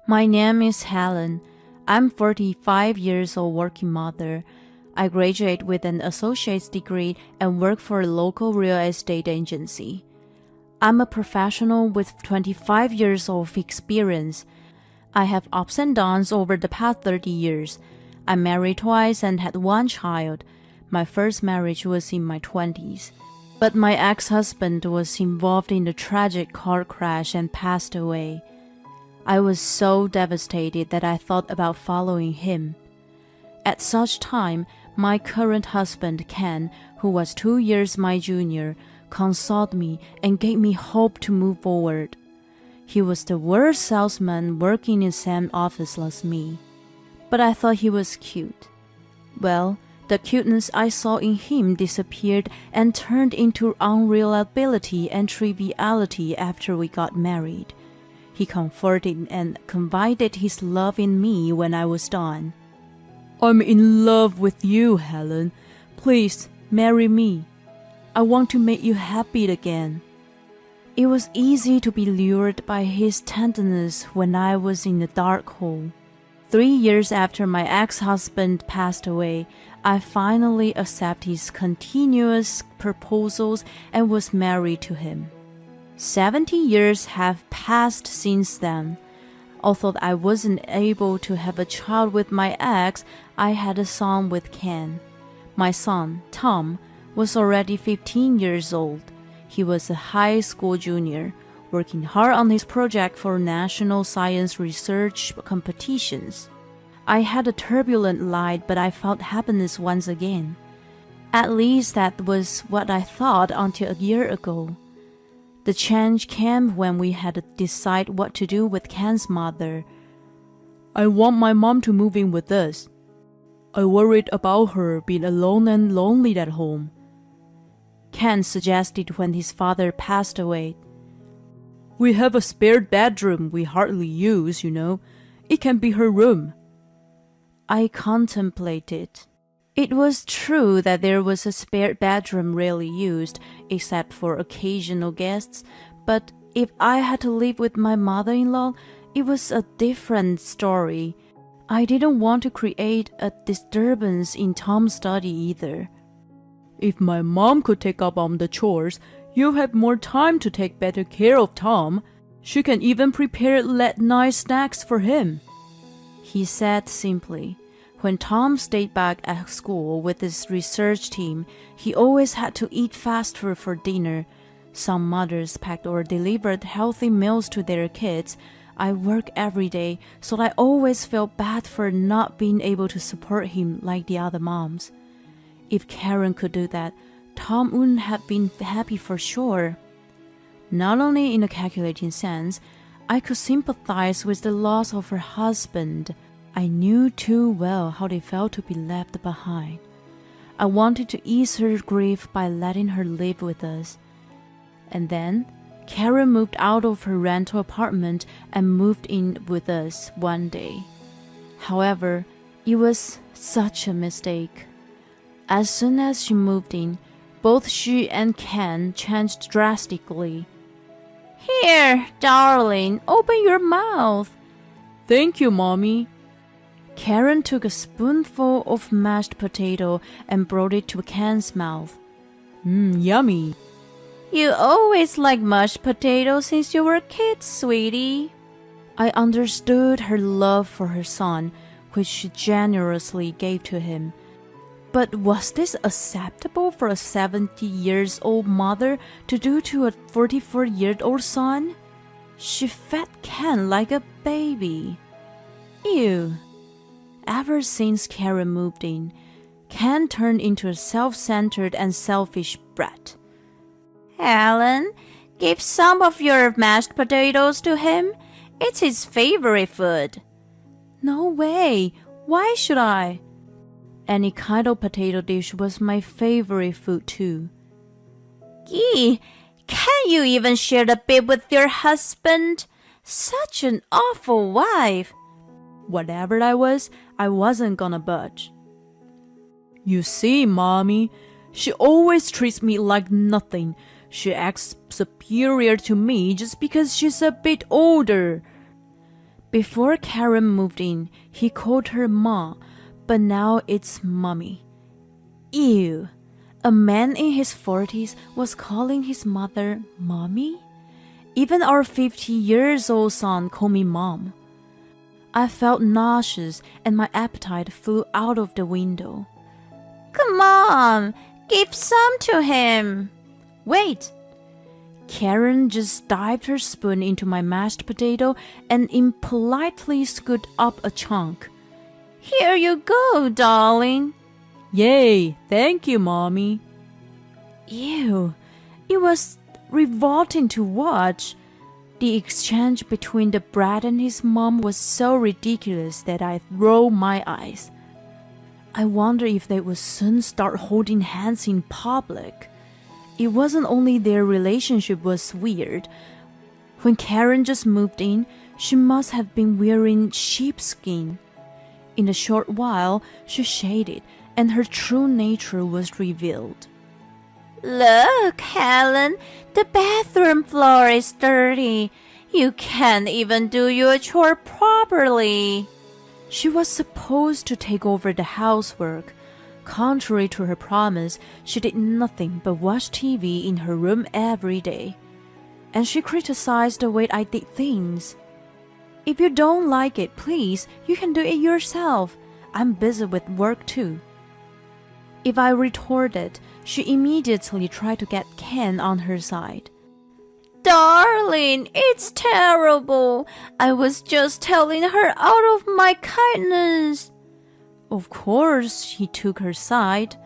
My name is Helen. I'm 45 years old working mother. I graduate with an associate's degree and work for a local real estate agency. I'm a professional with 25 years of experience. I have ups and downs over the past 30 years. I married twice and had one child. My first marriage was in my 20s. But my ex-husband was involved in a tragic car crash and passed away. I was so devastated that I thought about following him. At such time, my current husband, Ken, who was 2 years my junior, consoled me and gave me hope to move forward. He was the worst salesman working in the same office as me. But I thought he was cute. Well, the cuteness I saw in him disappeared and turned into unreliability and triviality after we got married. He comforted and confided his love in me when I was done. "I'm in love with you, Helen. Please, marry me. I want to make you happy again." It was easy to be lured by his tenderness when I was in the dark hole. 3 years after my ex-husband passed away, I finally accepted his continuous proposals and was married to him. 70 years have passed since then. Although I wasn't able to have a child with my ex, I had a son with Ken. My son, Tom, was already 15 years old. He was a high school junior, working hard on his project for national science research competitions. I had a turbulent life, but I felt happiness once again. At least that was what I thought until a year ago. The change came when we had to decide what to do with Ken's mother. "I want my mom to move in with us. I worried about her being alone and lonely at home," Ken suggested when his father passed away. "We have a spare bedroom we hardly use, you know. It can be her room." I contemplated. It was true that there was a spare bedroom rarely used, except for occasional guests, but if I had to live with my mother-in-law, it was a different story. I didn't want to create a disturbance in Tom's study either. "If my mom could take up on the chores, you'll have more time to take better care of Tom. She can even prepare late-night snacks for him," he said simply. When Tom stayed back at school with his research team, he always had to eat fast food for dinner. Some mothers packed or delivered healthy meals to their kids. I work every day, so I always felt bad for not being able to support him like the other moms. If Karen could do that, Tom wouldn't have been happy for sure. Not only in a calculating sense, I could sympathize with the loss of her husband. I knew too well how it felt to be left behind. I wanted to ease her grief by letting her live with us. And then, Karen moved out of her rental apartment and moved in with us one day. However, it was such a mistake. As soon as she moved in, both she and Ken changed drastically. "Here, darling, open your mouth." "Thank you, Mommy." Karen took a spoonful of mashed potato and brought it to Ken's mouth. Yummy." "You always liked mashed potatoes since you were a kid, sweetie." I understood her love for her son, which she generously gave to him. But was this acceptable for a 70-year-old mother to do to a 44-year-old son? She fed Ken like a baby. Ew. Ever since Karen moved in, Ken turned into a self-centered and selfish brat. "Helen, give some of your mashed potatoes to him. It's his favorite food." "No way. Why should I?" Any kind of potato dish was my favorite food too. "Gee, can you even share the bit with your husband? Such an awful wife." Whatever I wasn't gonna budge. "You see, Mommy, she always treats me like nothing. She acts superior to me just because she's a bit older." Before Karen moved in, he called her Ma, but now it's Mommy. Ew. A man in his 40s was calling his mother Mommy? Even our 50-year-old son called me Mom. I felt nauseous and my appetite flew out of the window. Come on, give some to him. Wait. Karen just dived her spoon into my mashed potato and impolitely scooped up a chunk. Here you go, darling. Yay, thank you, Mommy. Ew, it was revolting to watch. The exchange between the brat and his mom was so ridiculous that I rolled my eyes. I wonder if they would soon start holding hands in public. It wasn't only their relationship was weird. When Karen just moved in, she must have been wearing sheepskin. In a short while, she shaded, and her true nature was revealed. Look, Helen, the bathroom floor is dirty. You can't even do your chore properly. She was supposed to take over the housework. Contrary to her promise, she did nothing but watch TV in her room every day. And she criticized the way I did things. If you don't like it, please, you can do it yourself. I'm busy with work too. If I retorted, she immediately tried to get Ken on her side. Darling, it's terrible. I was just telling her out of my kindness. Of course, he took her side.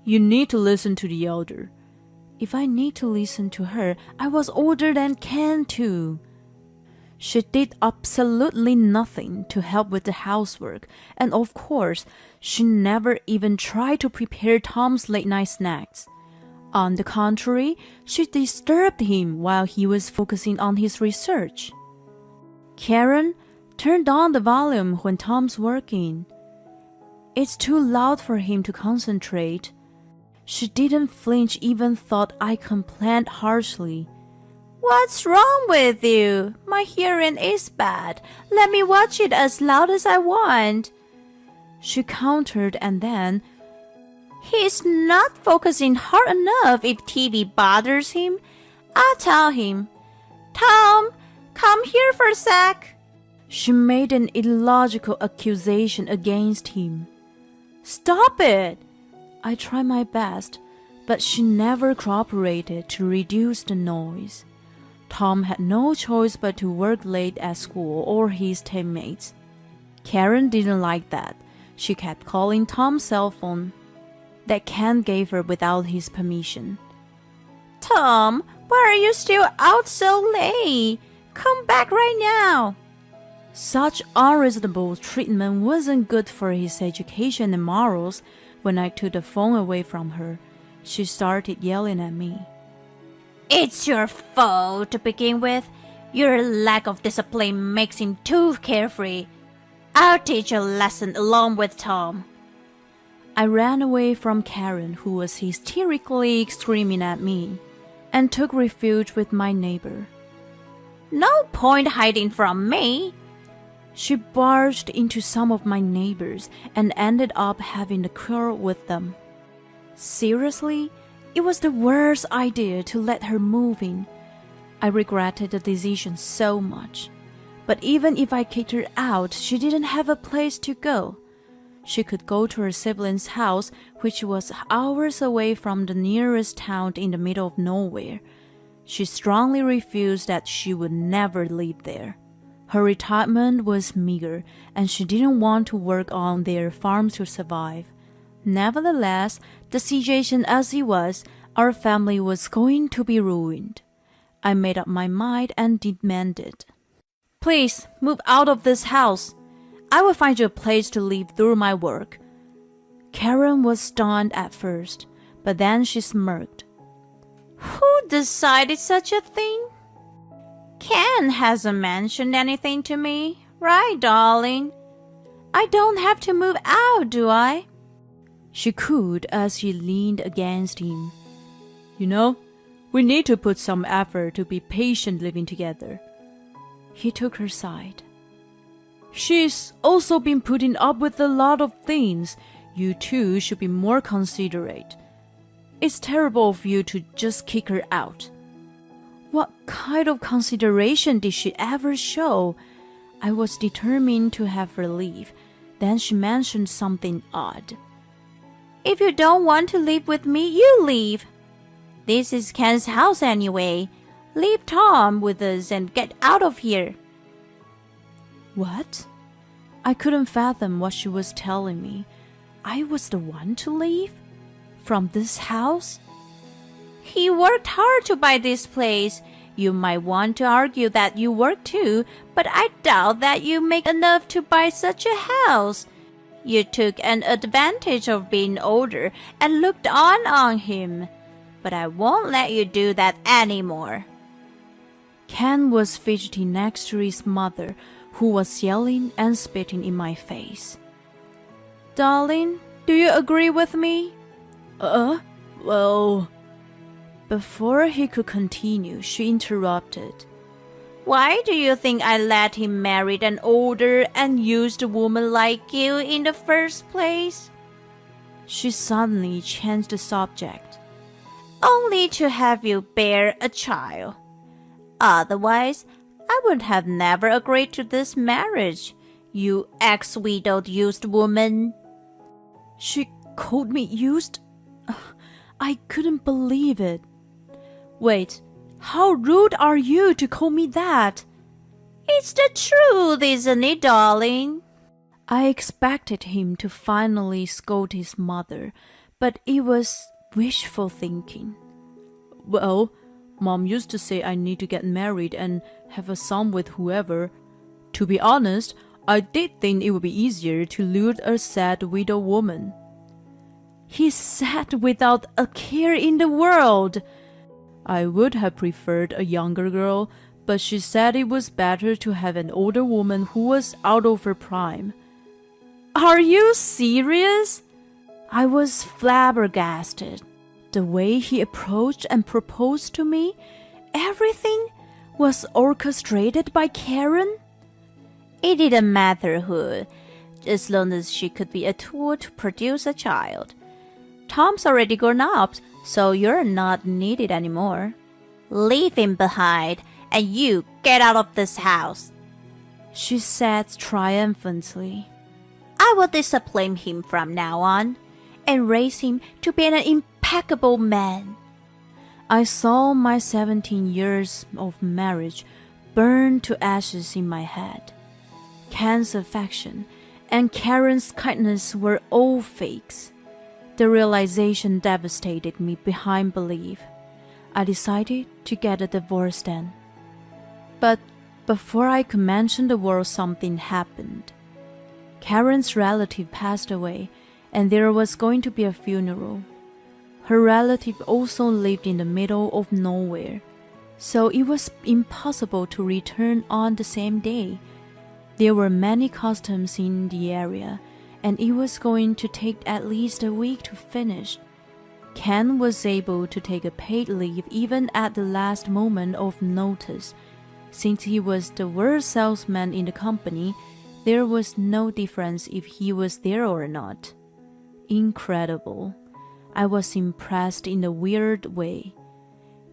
You need to listen to the elder. If I need to listen to her, I was older than Ken too. She did absolutely nothing to help with the housework, and of course, she never even tried to prepare Tom's late-night snacks. On the contrary, she disturbed him while he was focusing on his research. Karen turned on the volume when Tom's working. It's too loud for him to concentrate. She didn't flinch even thought I complained harshly. What's wrong with you? My hearing is bad. Let me watch it as loud as I want. She countered and then, he's not focusing hard enough if TV bothers him. I'll tell him. Tom, come here for a sec. She made an illogical accusation against him. Stop it! I tried my best, but she never cooperated to reduce the noise. Tom had no choice but to work late at school or his teammates. Karen didn't like that. She kept calling Tom's cell phone that Ken gave her without his permission. Tom, why are you still out so late? Come back right now. Such unreasonable treatment wasn't good for his education and morals. When I took the phone away from her, she started yelling at me. It's your fault to begin with. Your lack of discipline makes him too carefree. I'll teach you a lesson along with Tom. I ran away from Karen, who was hysterically screaming at me, and took refuge with my neighbor. No point hiding from me. She barged into some of my neighbors and ended up having a quarrel with them. Seriously? It was the worst idea to let her move in. I regretted the decision so much. But even if I kicked her out, she didn't have a place to go. She could go to her sibling's house, which was hours away from the nearest town in the middle of nowhere. She strongly refused that she would never live there. Her retirement was meager, and she didn't want to work on their farm to survive. Nevertheless, the situation as it was, our family was going to be ruined. I made up my mind and demanded, please move out of this house. I will find you a place to live through my work. Karen was stunned at first, but then she smirked. Who decided such a thing? Ken hasn't mentioned anything to me, right, darling? I don't have to move out, do I? She cooed as she leaned against him. You know, we need to put some effort to be patient living together. He took her side. She's also been putting up with a lot of things. You two should be more considerate. It's terrible of you to just kick her out. What kind of consideration did she ever show? I was determined to have her leave. Then she mentioned something odd. If you don't want to live with me, you leave. This is Ken's house anyway. Leave Tom with us and get out of here. What? I couldn't fathom what she was telling me. I was the one to leave? From this house? He worked hard to buy this place. You might want to argue that you work too, but I doubt that you make enough to buy such a house. You took an advantage of being older and looked on him. But I won't let you do that anymore. Ken was fidgety next to his mother, who was yelling and spitting in my face. Darling, do you agree with me? Well... Before he could continue, she interrupted. Why do you think I let him marry an older and used woman like you in the first place? She suddenly changed the subject. Only to have you bear a child. Otherwise, I would have never agreed to this marriage, you ex-widowed used woman. She called me used? I couldn't believe it. Wait, how rude are you to call me that? It's the truth, isn't it, darling? I expected him to finally scold his mother, but it was wishful thinking. Well, Mom used to say I need to get married and have a son with whoever. To be honest, I did think it would be easier to lure a sad widow woman. He said without a care in the world. I would have preferred a younger girl, but she said it was better to have an older woman who was out of her prime. Are you serious? I was flabbergasted. The way he approached and proposed to me, everything was orchestrated by Karen? It didn't matter who, as long as she could be a tool to produce a child. Tom's already grown up, so you're not needed anymore. Leave him behind, and you get out of this house, she said triumphantly. I will discipline him from now on, and raise him to be an impeccable man. I saw my 17 years of marriage burn to ashes in my head. Ken's affection and Karen's kindness were all fakes. The realization devastated me beyond belief. I decided to get a divorce then. But before I could mention the word, something happened. Karen's relative passed away, and there was going to be a funeral. Her relative also lived in the middle of nowhere, so it was impossible to return on the same day. There were many customs in the area, and it was going to take at least a week to finish. Ken was able to take a paid leave even at the last moment of notice. Since he was the worst salesman in the company, there was no difference if he was there or not. Incredible. I was impressed in a weird way.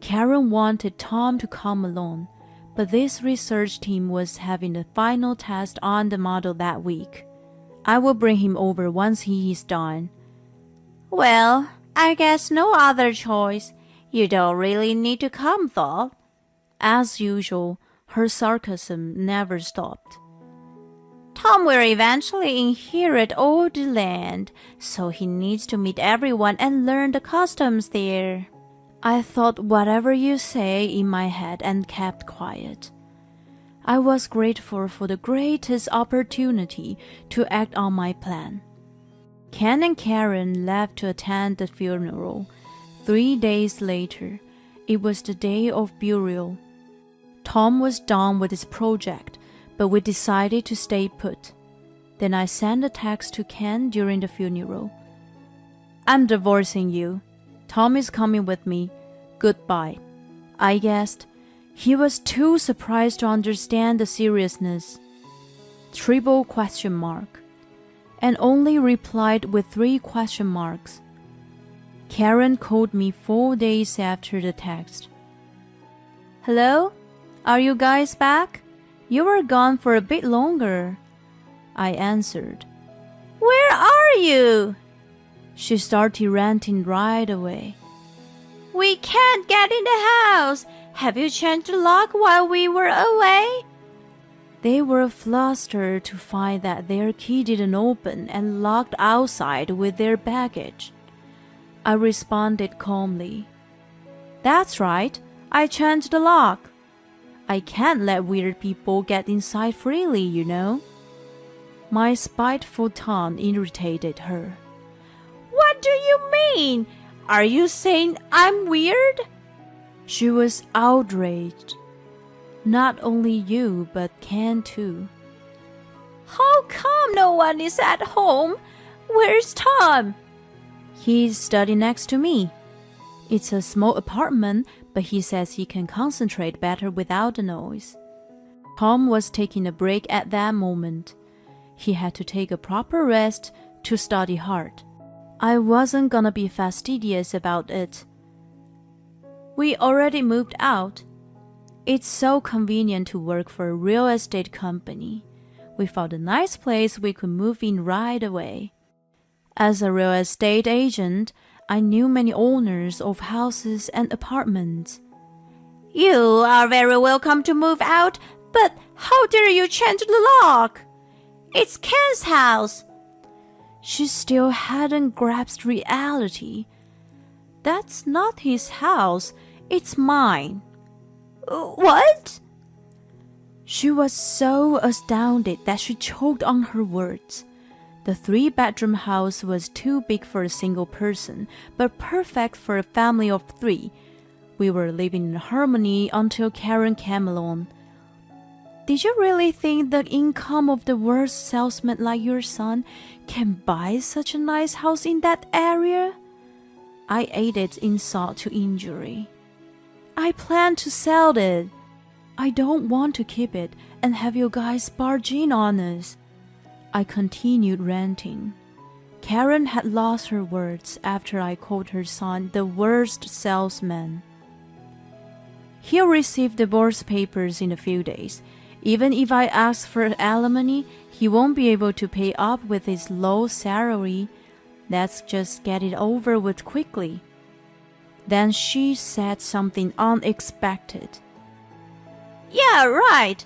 Karen wanted Tom to come along, but this research team was having the final test on the model that week. I will bring him over once he is done. Well, I guess no other choice. You don't really need to come, though. As usual, her sarcasm never stopped. Tom will eventually inherit all the land, so he needs to meet everyone and learn the customs there. I thought whatever you say in my head and kept quiet. I was grateful for the greatest opportunity to act on my plan. Ken and Karen left to attend the funeral. 3 days later, it was the day of burial. Tom was done with his project, but we decided to stay put. Then I sent a text to Ken during the funeral. I'm divorcing you. Tom is coming with me. Goodbye. I guessed. He was too surprised to understand the seriousness. triple question mark, and only replied with 3 question marks. Karen called me 4 days after the text. Hello? Are you guys back? You were gone for a bit longer. I answered. Where are you? She started ranting right away. We can't get in the house. Have you changed the lock while we were away? They were flustered to find that their key didn't open and locked outside with their baggage. I responded calmly. That's right, I changed the lock. I can't let weird people get inside freely, you know. My spiteful tone irritated her. What do you mean? Are you saying I'm weird? She was outraged. Not only you, but Ken too. How come no one is at home? Where's Tom? He's studying next to me. It's a small apartment, but he says he can concentrate better without the noise. Tom was taking a break at that moment. He had to take a proper rest to study hard. I wasn't gonna be fastidious about it. We already moved out. It's so convenient to work for a real estate company. We found a nice place we could move in right away. As a real estate agent, I knew many owners of houses and apartments. You are very welcome to move out, but how dare you change the lock? It's Ken's house. She still hadn't grasped reality. That's not his house, it's mine. What? She was so astounded that she choked on her words. The 3-bedroom house was too big for a single person, but perfect for a family of 3. We were living in harmony until Karen came along. Did you really think the income of the worst salesman like your son can buy such a nice house in that area? I added insult to injury. I plan to sell it. I don't want to keep it and have you guys barge in on us. I continued ranting. Karen had lost her words after I called her son the worst salesman. He'll receive divorce papers in a few days. Even if I ask for alimony, he won't be able to pay up with his low salary. Let's just get it over with quickly. Then she said something unexpected. Yeah, right.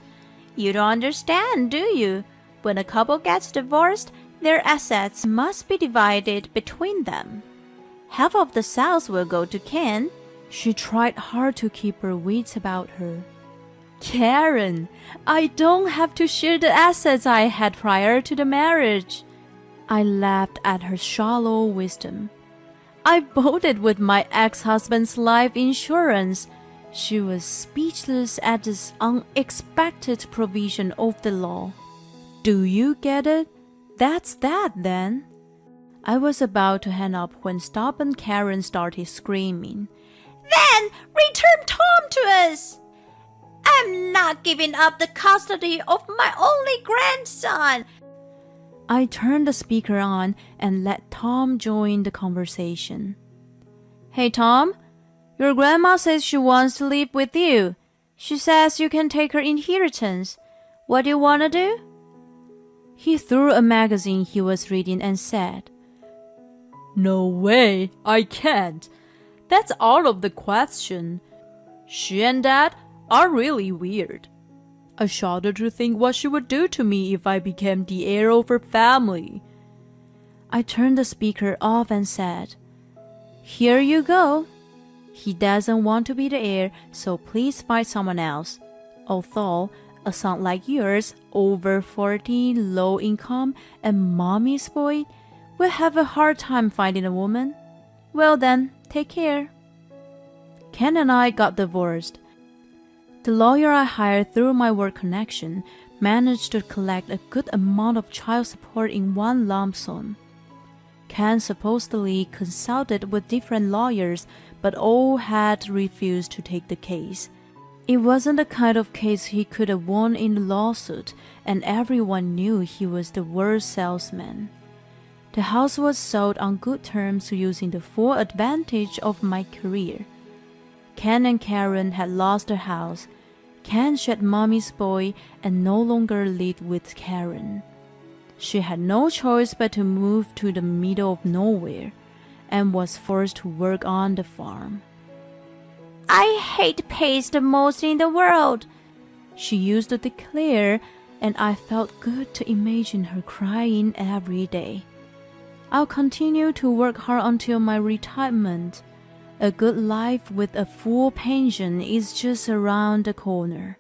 You don't understand, do you? When a couple gets divorced, their assets must be divided between them. Half of the sales will go to Ken. She tried hard to keep her wits about her. Karen, I don't have to share the assets I had prior to the marriage. I laughed at her shallow wisdom. I voted with my ex-husband's life insurance. She was speechless at this unexpected provision of the law. Do you get it? That's that then. I was about to hang up when stubborn Karen started screaming. Then return Tom to us! I'm not giving up the custody of my only grandson. I turned the speaker on and let Tom join the conversation. Hey Tom, your grandma says she wants to live with you. She says you can take her inheritance. What do you want to do? He threw a magazine he was reading and said, No way, I can't. That's out of the question. She and Dad are really weird. I shudder to think what she would do to me if I became the heir of her family. I turned the speaker off and said, Here you go. He doesn't want to be the heir, so please find someone else. Although, a son like yours, over 40, low income, and mommy's boy, will have a hard time finding a woman. Well then, take care. Ken and I got divorced. The lawyer I hired through my work connection managed to collect a good amount of child support in one lump sum. Ken supposedly consulted with different lawyers, but all had refused to take the case. It wasn't the kind of case he could have won in a lawsuit, and everyone knew he was the worst salesman. The house was sold on good terms using the full advantage of my career. Ken and Karen had lost their house. Ken shed mommy's boy and no longer lived with Karen. She had no choice but to move to the middle of nowhere and was forced to work on the farm. "I hate Paige the most in the world," she used to declare, and I felt good to imagine her crying every day. "I'll continue to work hard until my retirement. A good life with a full pension is just around the corner."